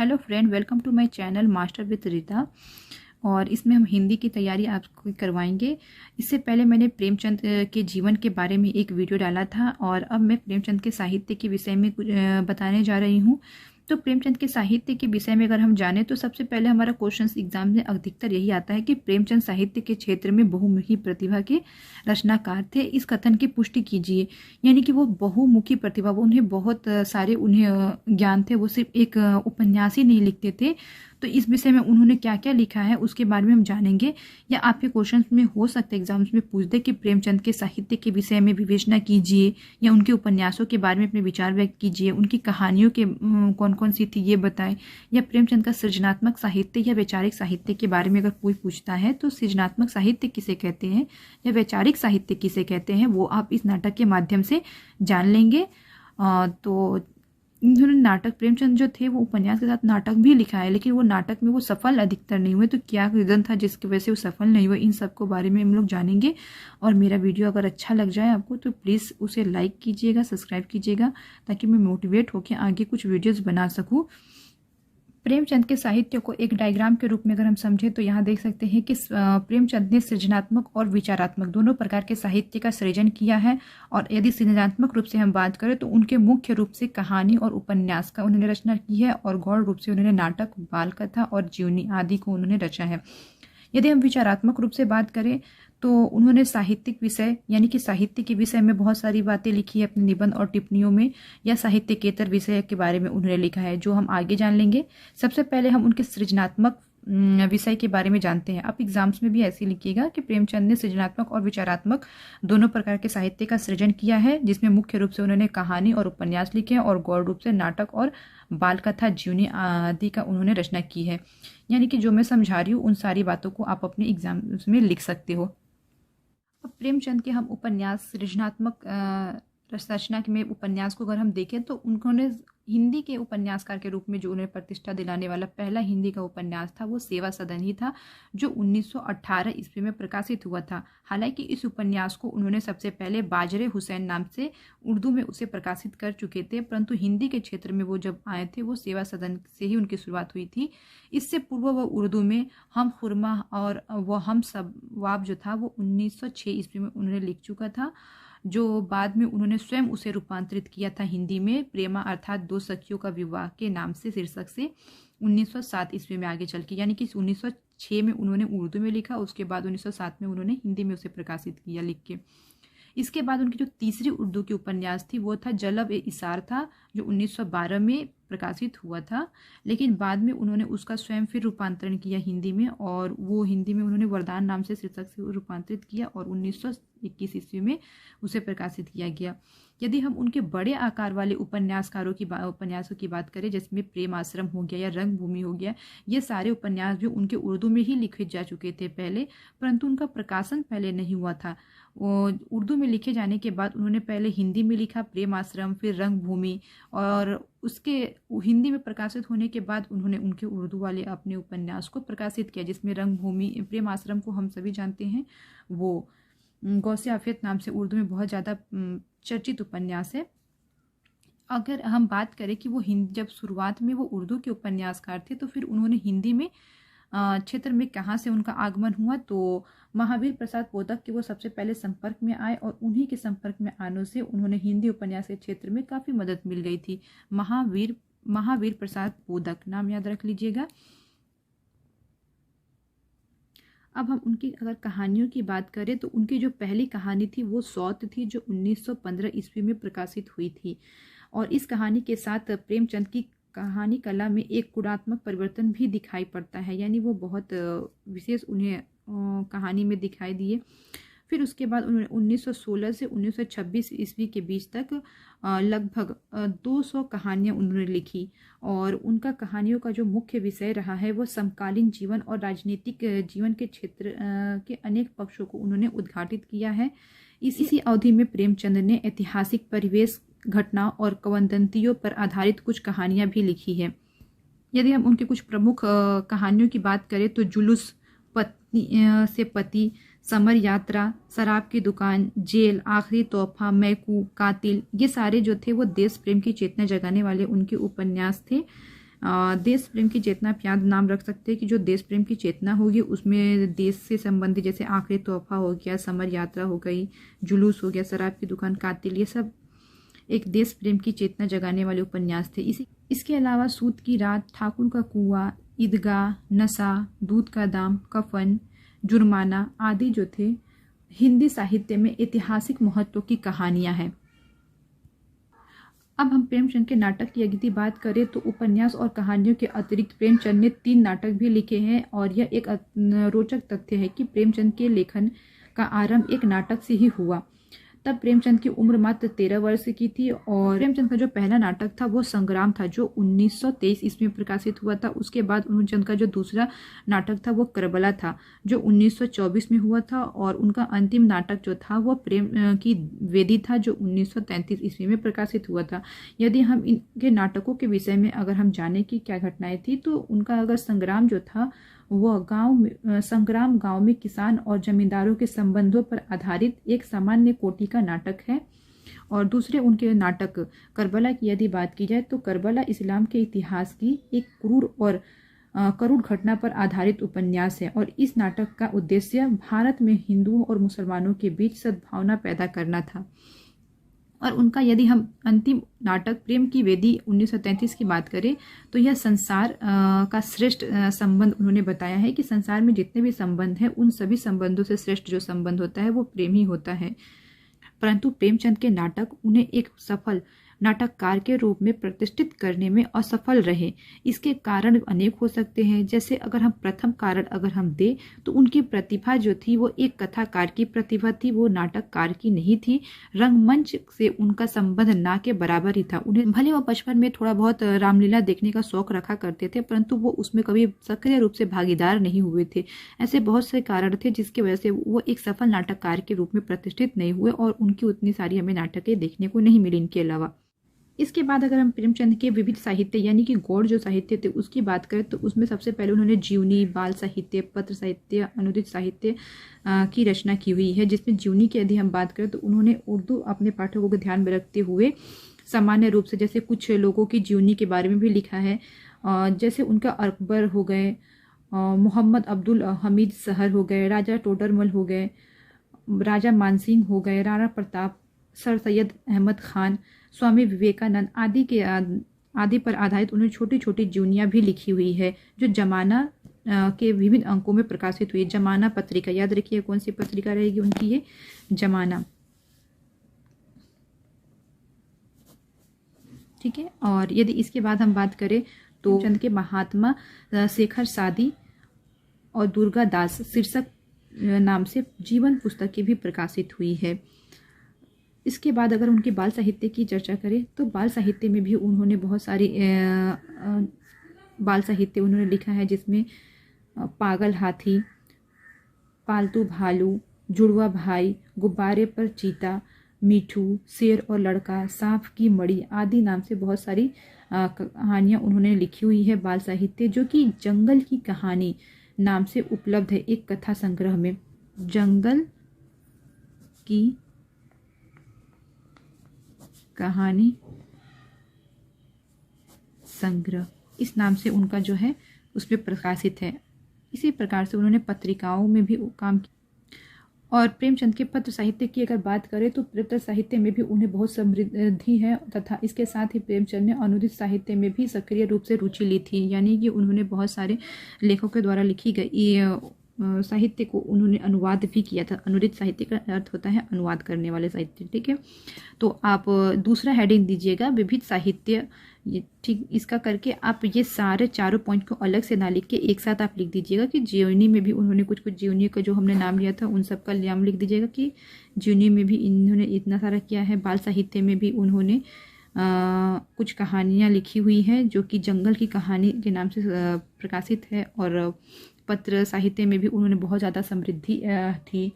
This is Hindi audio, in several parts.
Hello friend, welcome to my channel master with Rita. और इसमें हम हिंदी की तैयारी आपको करवाएंगे। इससे पहले मैंने प्रेमचंद के जीवन के बारे में एक वीडियो डाला था और अब मैं प्रेमचंद के साहित्य के विषय में कुछ बताने जा रही हूँ। तो प्रेमचंद के साहित्य के विषय में अगर हम जानें तो सबसे पहले हमारा क्वेश्चन एग्जाम में अधिकतर यही आता है कि प्रेमचंद साहित्य के क्षेत्र में बहुमुखी प्रतिभा के रचनाकार थे। इस कथन की पुष्टि कीजिए। यानी कि वो बहुमुखी प्रतिभा, वो उन्हें बहुत सारे उन्हें ज्ञान थे, वो सिर्फ एक उपन्यास ही नहीं लिखते थे। तो इस विषय में उन्होंने क्या क्या लिखा है उसके बारे में हम जानेंगे। या आपके क्वेश्चन में हो सकता है एग्जाम्स में पूछ दे कि प्रेमचंद के साहित्य के विषय में विवेचना कीजिए या उनके उपन्यासों के बारे में अपने विचार व्यक्त कीजिए, उनकी कहानियों के कौन कौन सी थी ये बताएं। या प्रेमचंद का सृजनात्मक साहित्य या वैचारिक साहित्य के बारे में अगर कोई पूछता है तो सृजनात्मक साहित्य किसे कहते हैं या वैचारिक साहित्य किसे कहते हैं, वो आप इस नाटक के माध्यम से जान लेंगे। तो इन्होंने नाटक, प्रेमचंद जो थे वो उपन्यास के साथ नाटक भी लिखा है, लेकिन वो नाटक में वो सफल अधिकतर नहीं हुए। तो क्या रीज़न था जिसकी वजह से वो सफल नहीं हुए, इन सब को बारे में हम लोग जानेंगे। और मेरा वीडियो अगर अच्छा लग जाए आपको तो प्लीज़ उसे लाइक कीजिएगा, सब्सक्राइब कीजिएगा, ताकि मैं मोटिवेट होकर आगे कुछ वीडियोज़ बना सकूँ। प्रेमचंद के साहित्य को एक डायग्राम के रूप में अगर हम समझें तो यहाँ देख सकते हैं कि प्रेमचंद ने सृजनात्मक और विचारात्मक दोनों प्रकार के साहित्य का सृजन किया है। और यदि सृजनात्मक रूप से हम बात करें तो उनके मुख्य रूप से कहानी और उपन्यास का उन्होंने रचना की है, और गौण रूप से उन्होंने नाटक, बाल कथा और जीवनी आदि को उन्होंने रचा है। यदि हम विचारात्मक रूप से बात करें तो उन्होंने साहित्यिक विषय यानी कि साहित्य के विषय में बहुत सारी बातें लिखी है अपने निबंध और टिप्पणियों में, या साहित्यकेतर विषय के बारे में उन्होंने लिखा है, जो हम आगे जान लेंगे। सबसे पहले हम उनके सृजनात्मक विषय के बारे में जानते हैं। आप एग्जाम्स में भी ऐसे लिखिएगा कि प्रेमचंद ने सृजनात्मक और विचारात्मक दोनों प्रकार के साहित्य का सृजन किया है, जिसमें मुख्य रूप से उन्होंने कहानी और उपन्यास लिखे हैं और गौण रूप से नाटक और बाल कथा, जीवनी आदि का उन्होंने रचना की है। यानी कि जो मैं समझा रही हूँ उन सारी बातों को आप अपने एग्जाम्स में लिख सकते हो। अब प्रेमचंद के हम उपन्यास, सृजनात्मक रचना में उपन्यास को अगर हम देखें तो उन्होंने हिंदी के उपन्यासकार के रूप में जो उन्हें प्रतिष्ठा दिलाने वाला पहला हिंदी का उपन्यास था वो सेवा सदन ही था, जो 1918 ईस्वी में प्रकाशित हुआ था। हालांकि इस उपन्यास को उन्होंने सबसे पहले बाजरे हुसैन नाम से उर्दू में उसे प्रकाशित कर चुके थे, परंतु हिंदी के क्षेत्र में वो जब आए थे वो सेवा सदन से ही उनकी शुरुआत हुई थी। इससे पूर्व वो उर्दू में हम खुरमा और वो हम सब वाब जो था वो 1906 ईस्वी में उन्होंने लिख चुका था, जो बाद में उन्होंने स्वयं उसे रूपांतरित किया था हिंदी में प्रेमा अर्थात दो सखियों का विवाह के नाम से शीर्षक से 1907 ईस्वी में आगे चल के। यानी कि 1906 में उन्होंने उर्दू में लिखा, उसके बाद 1907 में उन्होंने हिंदी में उसे प्रकाशित किया लिख के। इसके बाद उनकी जो तीसरी उर्दू की उपन्यास थी वो था जलब ए इसार था, जो 1912 में प्रकाशित हुआ था, लेकिन बाद में उन्होंने उसका स्वयं फिर रूपांतरण किया हिंदी में, और वो हिंदी में उन्होंने वरदान नाम से शीर्षक से रूपांतरित किया और 1921 ईस्वी में उसे प्रकाशित किया गया। यदि हम उनके बड़े आकार वाले उपन्यासों की बात करें, जिसमें प्रेम आश्रम हो गया या रंग भूमि हो गया, ये सारे उपन्यास जो उनके उर्दू में ही लिखे जा चुके थे पहले, परंतु उनका प्रकाशन पहले नहीं हुआ था। उर्दू में लिखे जाने के बाद उन्होंने पहले हिंदी में लिखा प्रेम आश्रम, फिर रंग भूमि, और उसके हिंदी में प्रकाशित होने के बाद उन्होंने उनके उर्दू वाले अपने उपन्यास को प्रकाशित किया, जिसमें रंग भूमि, प्रेम आश्रम को हम सभी जानते हैं, वो गौसे आफियत नाम से उर्दू में बहुत ज़्यादा चर्चित उपन्यास है। अगर हम बात करें कि वो जब शुरुआत में वो उर्दू के उपन्यासकार थे तो फिर उन्होंने हिंदी में क्षेत्र में कहाँ से उनका आगमन हुआ, तो महावीर प्रसाद पोदक के वो सबसे पहले संपर्क में आए, और उन्हीं के संपर्क में आने से उन्होंने हिंदी उपन्यास के क्षेत्र में काफ़ी मदद मिल गई थी। महावीर प्रसाद पोदक नाम याद रख लीजिएगा। अब हम उनकी अगर कहानियों की बात करें तो उनकी जो पहली कहानी थी वो सौत थी, जो 1915 ईस्वी में प्रकाशित हुई थी। और इस कहानी के साथ प्रेमचंद की कहानी कला में एक गुणात्मक परिवर्तन भी दिखाई पड़ता है, यानी वो बहुत विशेष उन्हें कहानी में दिखाई दिए। फिर उसके बाद उन्होंने 1916 से 1926 ईस्वी के बीच तक लगभग 200 कहानियाँ उन्होंने लिखी, और उनका कहानियों का जो मुख्य विषय रहा है वो समकालीन जीवन और राजनीतिक जीवन के क्षेत्र के अनेक पक्षों को उन्होंने उद्घाटित किया है। इसी अवधि में प्रेमचंद ने ऐतिहासिक परिवेश, घटना और किंवदंतियों पर आधारित कुछ कहानियाँ भी लिखी है। यदि हम उनके कुछ प्रमुख कहानियों की बात करें तो जुलूस, पत्नी से पति, समर यात्रा, शराब की दुकान, जेल, आखिरी तोहफा, मैकू, कातिल, ये सारे जो थे वो देश प्रेम की चेतना जगाने वाले उनके उपन्यास थे। देश प्रेम की चेतना आप याद नाम रख सकते हैं कि जो देश प्रेम की चेतना होगी उसमें देश से संबंधित जैसे आखिरी तोहफा हो गया, समर यात्रा हो गई, जुलूस हो गया, शराब की दुकान, कातिल, ये सब एक देश प्रेम की चेतना जगाने वाले उपन्यास थे। इसके अलावा सूत की रात, ठाकुर का कुआं, ईदगाह, नशा, दूध का दाम, कफन, जुर्माना आदि जो थे हिंदी साहित्य में ऐतिहासिक महत्व की कहानियां हैं। अब हम प्रेमचंद के नाटक की यदि बात करें तो उपन्यास और कहानियों के अतिरिक्त प्रेमचंद ने 3 नाटक भी लिखे हैं और यह एक रोचक तथ्य है कि प्रेमचंद के लेखन का आरंभ एक नाटक से ही हुआ। तब प्रेमचंद की उम्र मात्र 13 वर्ष की थी और प्रेमचंद का जो पहला नाटक था वो संग्राम था जो 1923 ईस्वी में प्रकाशित हुआ था। उसके बाद प्रेमचंद का जो दूसरा नाटक था वो करबला था जो 1924 में हुआ था और उनका अंतिम नाटक जो था वो प्रेम की वेदी था जो 1933 ईस्वी में प्रकाशित हुआ था। यदि हम इनके नाटकों के विषय में अगर हम जाने की क्या घटनाएं थी तो उनका अगर संग्राम जो था वह संग्राम गांव में किसान और जमींदारों के संबंधों पर आधारित एक सामान्य कोटि का नाटक है। और दूसरे उनके नाटक करबला की यदि बात की जाए तो करबला इस्लाम के इतिहास की एक करूर घटना पर आधारित उपन्यास है और इस नाटक का उद्देश्य भारत में हिंदुओं और मुसलमानों के बीच सद्भावना पैदा करना था। और उनका यदि हम अंतिम नाटक प्रेम की वेदी 1933 की बात करें तो यह संसार का श्रेष्ठ संबंध उन्होंने बताया है कि संसार में जितने भी संबंध हैं उन सभी संबंधों से श्रेष्ठ जो संबंध होता है वो प्रेम ही होता है। परंतु प्रेमचंद के नाटक उन्हें एक सफल नाटककार के रूप में प्रतिष्ठित करने में असफल रहे। इसके कारण अनेक हो सकते हैं, जैसे अगर हम प्रथम कारण अगर हम दें तो उनकी प्रतिभा जो थी वो एक कथाकार की प्रतिभा थी, वो नाटककार की नहीं थी। रंगमंच से उनका संबंध ना के बराबर ही था। उन्हें भले वो बचपन में थोड़ा बहुत रामलीला देखने का शौक रखा करते थे परंतु वो उसमें कभी सक्रिय रूप से भागीदार नहीं हुए थे। ऐसे बहुत से कारण थे जिसकी वजह से वो एक सफल नाटककार के रूप में प्रतिष्ठित नहीं हुए और उनकी उतनी सारी हमें नाटकें देखने को नहीं मिली इनके अलावा। इसके बाद अगर हम प्रेमचंद के विविध साहित्य यानी कि गौड़ जो साहित्य थे उसकी बात करें तो उसमें सबसे पहले उन्होंने जीवनी, बाल साहित्य, पत्र साहित्य, अनुदित साहित्य की रचना की हुई है। जिसमें जीवनी की यदि हम बात करें तो उन्होंने उर्दू अपने पाठकों को ध्यान में रखते हुए सामान्य रूप से जैसे कुछ लोगों की जीवनी के बारे में भी लिखा है, जैसे उनका अकबर हो गए, मोहम्मद अब्दुल हमीद सहर हो गए, राजा टोडरमल हो गए, राजा मानसिंह हो गए, राणा प्रताप, सर सैयद अहमद खान, स्वामी विवेकानंद आदि पर आधारित उन्होंने छोटी छोटी जीवनियाँ भी लिखी हुई है जो जमाना के विभिन्न अंकों में प्रकाशित हुई। जमाना पत्रिका, याद रखिए कौन सी पत्रिका रहेगी उनकी, ये जमाना, ठीक है। और यदि इसके बाद हम बात करें तो चंद के महात्मा शेखर सादी और दुर्गा दास शीर्षक नाम से जीवन पुस्तकें भी प्रकाशित हुई है। इसके बाद अगर उनके बाल साहित्य की चर्चा करें तो बाल साहित्य में भी उन्होंने बहुत सारी बाल साहित्य उन्होंने लिखा है जिसमें पागल हाथी, पालतू भालू, जुड़वा भाई, गुब्बारे पर चीता, मीठू, शेर और लड़का, सांप की मड़ी आदि नाम से बहुत सारी कहानियाँ उन्होंने लिखी हुई है बाल साहित्य, जो कि जंगल की कहानी नाम से उपलब्ध है एक कथा संग्रह में। जंगल की कहानी संग्रह इस नाम से उनका जो है उसमें प्रकाशित है। इसी प्रकार से उन्होंने पत्रिकाओं में भी काम किया। और प्रेमचंद के पत्र साहित्य की अगर बात करें तो पत्र साहित्य में भी उन्हें बहुत समृद्धि है तथा इसके साथ ही प्रेमचंद ने अनुदित साहित्य में भी सक्रिय रूप से रुचि ली थी, यानी कि उन्होंने बहुत सारे लेखकों द्वारा लिखी गई साहित्य को उन्होंने अनुवाद भी किया था। अनुदित साहित्य का अर्थ होता है अनुवाद करने वाले साहित्य, ठीक है। तो आप दूसरा हेडिंग दीजिएगा विविध साहित्य, ठीक, इसका करके आप ये सारे चारों पॉइंट को अलग से ना लिख के एक साथ आप लिख दीजिएगा कि जीवनी में भी उन्होंने कुछ जीवनी का जो हमने नाम लिया था उन सब का नाम लिख दीजिएगा कि जीवनी में भी इन्होंने इतना सारा किया है। बाल साहित्य में भी उन्होंने कुछ कहानियाँ लिखी हुई हैं जो कि जंगल की कहानी के नाम से प्रकाशित है। और पत्र साहित्य में भी उन्होंने बहुत ज़्यादा समृद्धि थी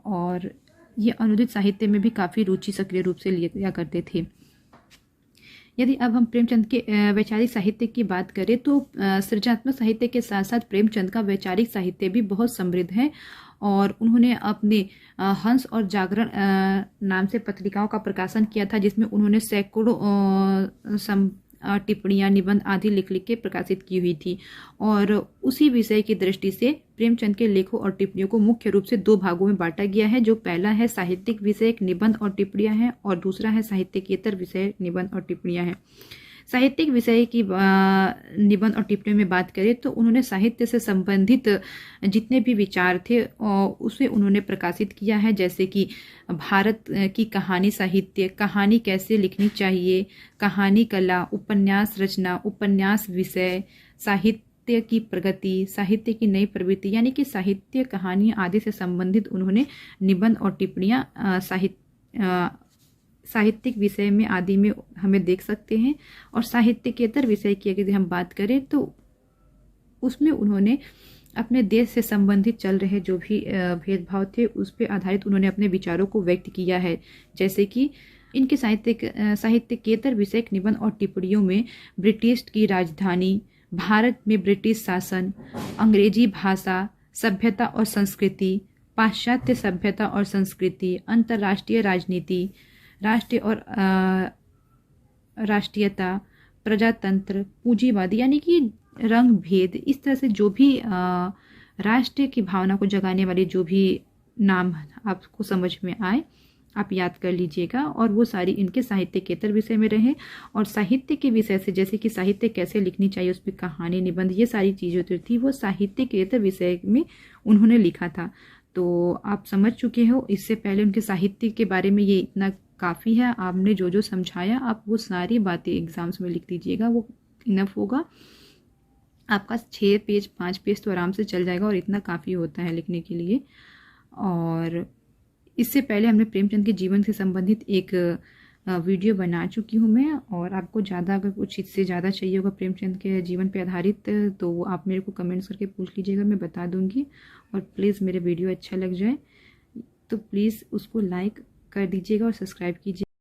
और ये अनुदित साहित्य में भी काफ़ी रुचि सक्रिय रूप से लिया करते थे। यदि अब हम प्रेमचंद के वैचारिक साहित्य की बात करें तो सृजनात्मक साहित्य के साथ साथ प्रेमचंद का वैचारिक साहित्य भी बहुत समृद्ध है और उन्होंने अपने हंस और जागरण नाम से पत्रिकाओं का प्रकाशन किया था जिसमें उन्होंने सैकड़ों टिप्पणियाँ, निबंध आदि लिख लिख के प्रकाशित की हुई थी। और उसी विषय की दृष्टि से प्रेमचंद के लेखों और टिप्पणियों को मुख्य रूप से 2 भागों में बांटा गया है। जो पहला है साहित्यिक विषयक निबंध और टिप्पणियाँ हैं, और दूसरा है साहित्यिकेतर विषय निबंध और टिप्पणियाँ हैं। साहित्यिक विषय की निबंध और टिप्पणियों में बात करें तो उन्होंने साहित्य से संबंधित जितने भी विचार थे उसे उन्होंने प्रकाशित किया है, जैसे कि भारत की कहानी साहित्य, कहानी कैसे लिखनी चाहिए, कहानी कला, उपन्यास रचना, उपन्यास विषय, साहित्य की प्रगति, साहित्य की नई प्रवृत्ति, यानी कि साहित्य, कहानी आदि से संबंधित उन्होंने निबंध और टिप्पणियाँ साहित्यिक विषय में आदि में हमें देख सकते हैं। और साहित्यकेतर विषय की अगर हम बात करें तो उसमें उन्होंने अपने देश से संबंधित चल रहे जो भी भेदभाव थे उस पर आधारित उन्होंने अपने विचारों को व्यक्त किया है। जैसे कि इनके साहित्यकेतर विषयक निबंध और टिप्पणियों में ब्रिटिश की राजधानी, भारत में ब्रिटिश शासन, अंग्रेजी भाषा, सभ्यता और संस्कृति, पाश्चात्य सभ्यता और संस्कृति, अंतर्राष्ट्रीय राजनीति, राष्ट्रीय और राष्ट्रीयता, प्रजातंत्र, पूंजीवादी, यानी कि रंग भेद, इस तरह से जो भी राष्ट्र की भावना को जगाने वाले जो भी नाम आपको समझ में आए आप याद कर लीजिएगा। और वो सारी इनके साहित्यकेतर विषय में रहे। और साहित्य के विषय से जैसे कि साहित्य कैसे लिखनी चाहिए, उस पर कहानी, निबंध, ये सारी चीज़ें जो थी वो साहित्यकेतर विषय में उन्होंने लिखा था। तो आप समझ चुके हो, इससे पहले उनके साहित्य के बारे में ये इतना काफ़ी है। आपने जो जो समझाया आप वो सारी बातें एग्जाम्स में लिख लीजिएगा, वो इनफ होगा। आपका 6 पेज 5 पेज तो आराम से चल जाएगा और इतना काफ़ी होता है लिखने के लिए। और इससे पहले हमने प्रेमचंद के जीवन से संबंधित एक वीडियो बना चुकी हूँ मैं। और आपको ज़्यादा अगर कुछ इससे ज़्यादा चाहिए होगा प्रेमचंद के जीवन पे आधारित तो आप मेरे को कमेंट्स करके पूछ लीजिएगा, मैं बता दूँगी। और प्लीज़ मेरे वीडियो अच्छा लग जाए तो प्लीज़ उसको लाइक कर दीजिएगा और सब्सक्राइब कीजिए।